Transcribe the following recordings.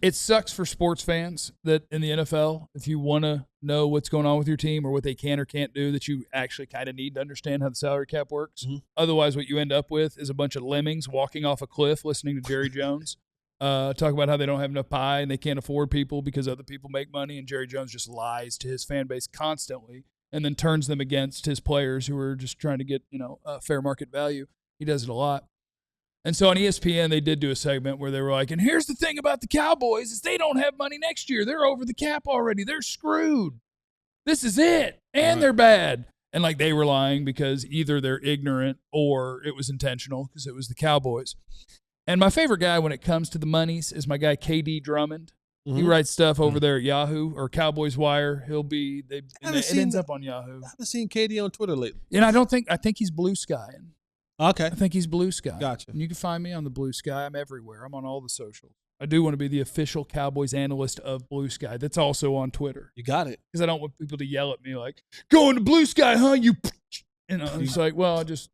It sucks for sports fans that in the NFL, if you want to know what's going on with your team or what they can or can't do, that you actually kind of need to understand how the salary cap works. Mm-hmm. Otherwise, what you end up with is a bunch of lemmings walking off a cliff listening to Jerry Jones talk about how they don't have enough pie and they can't afford people because other people make money, and Jerry Jones just lies to his fan base constantly and then turns them against his players who are just trying to get, fair market value. He does it a lot. And so on ESPN, they did do a segment where they were like, and here's the thing about the Cowboys is they don't have money next year. They're over the cap already. They're screwed. This is it. And they're bad. And like they were lying because either they're ignorant or it was intentional because it was the Cowboys. And my favorite guy when it comes to the monies is my guy KD Drummond. Mm-hmm. He writes stuff over there at Yahoo or Cowboys Wire. It ends up on Yahoo. I haven't seen KD on Twitter lately. And I think he's blue skying. Okay. I think he's blue sky. Gotcha. And you can find me on the blue sky. I'm everywhere. I'm on all the socials. I do want to be the official Cowboys analyst of Blue Sky. That's also on Twitter. You got it. Because I don't want people to yell at me like, going to Blue Sky, huh? It's like, well, I just,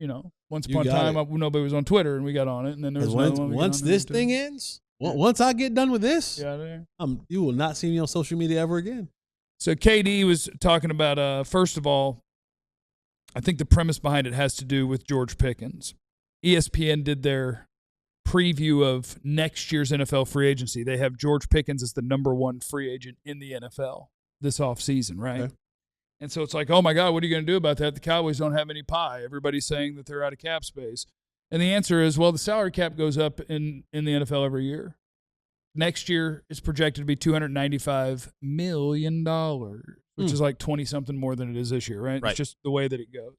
once upon a time, nobody was on Twitter and we got on it. And then there was once this thing ends, once I get done with this, you will not see me on social media ever again. So KD was talking about, first of all, I think the premise behind it has to do with George Pickens. ESPN did their preview of next year's NFL free agency. They have George Pickens as the number one free agent in the NFL this offseason, right? Okay. And so it's like, oh, my God, what are you going to do about that? The Cowboys don't have any pie. Everybody's saying that they're out of cap space. And the answer is, well, the salary cap goes up in the NFL every year. Next year is projected to be $295 million, which is like 20-something more than it is this year, right? It's just the way that it goes.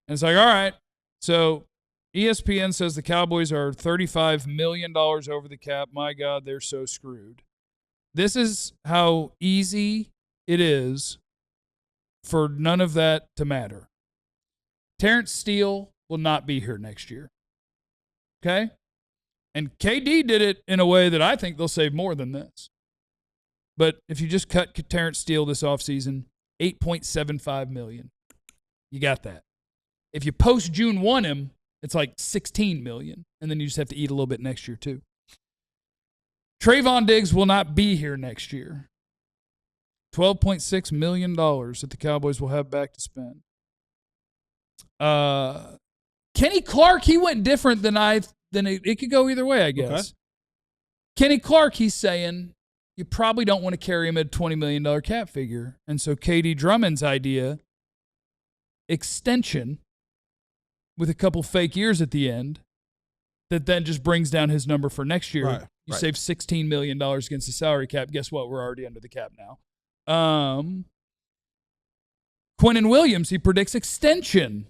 And it's like, all right, so ESPN says the Cowboys are $35 million over the cap. My God, they're so screwed. This is how easy it is for none of that to matter. Terrence Steele will not be here next year. Okay? And KD did it in a way that I think they'll save more than this. But if you just cut Terrence Steele this offseason, $8.75 million. You got that. If you post June 1 him, it's like $16 million. And then you just have to eat a little bit next year too. Trayvon Diggs will not be here next year. $12.6 million that the Cowboys will have back to spend. Kenny Clark, he went different than it could go either way, I guess. Okay. Kenny Clark, he's saying you probably don't want to carry him at a $20 million cap figure. And so KD Drummond's idea, extension with a couple fake years at the end, that then just brings down his number for next year. You save $16 million against the salary cap. Guess what? We're already under the cap now. Quinnen Williams, he predicts extension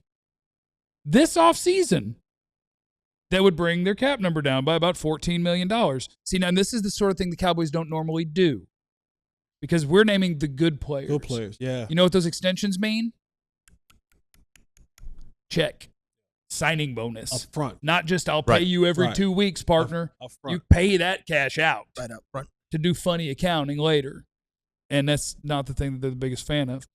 this offseason. That would bring their cap number down by about $14 million. See, now this is the sort of thing the Cowboys don't normally do because we're naming the good players. Good players, yeah. You know what those extensions mean? Check. Signing bonus. Up front. Not just I'll pay you every 2 weeks, partner. Up front. You pay that cash out. Right up front. To do funny accounting later. And that's not the thing that they're the biggest fan of.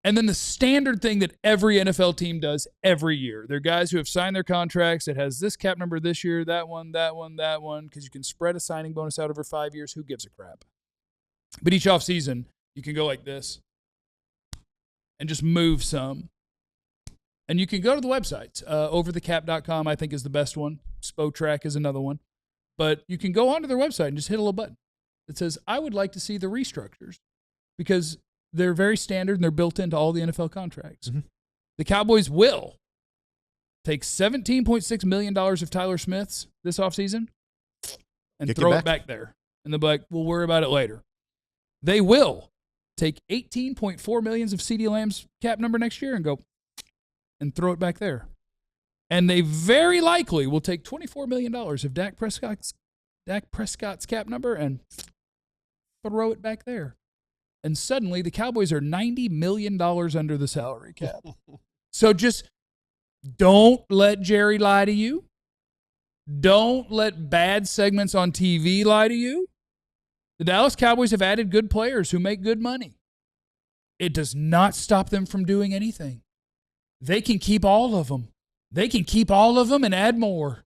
And then the standard thing that every NFL team does every year. They're guys who have signed their contracts. It has this cap number this year, that one, because you can spread a signing bonus out over 5 years. Who gives a crap? But each offseason, you can go like this and just move some. And you can go to the websites. Overthecap.com, I think, is the best one. Spotrac is another one. But you can go onto their website and just hit a little button that says, I would like to see the restructures. Because they're very standard and they're built into all the NFL contracts. Mm-hmm. The Cowboys will take $17.6 million of Tyler Smith's this offseason and throw it back there. And they'll be like, we'll worry about it later. They will take $18.4 million of CeeDee Lamb's cap number next year and go and throw it back there. And they very likely will take $24 million of Dak Prescott's cap number and throw it back there. And suddenly the Cowboys are $90 million under the salary cap. So just don't let Jerry lie to you. Don't let bad segments on TV lie to you. The Dallas Cowboys have added good players who make good money. It does not stop them from doing anything. They can keep all of them. They can keep all of them and add more.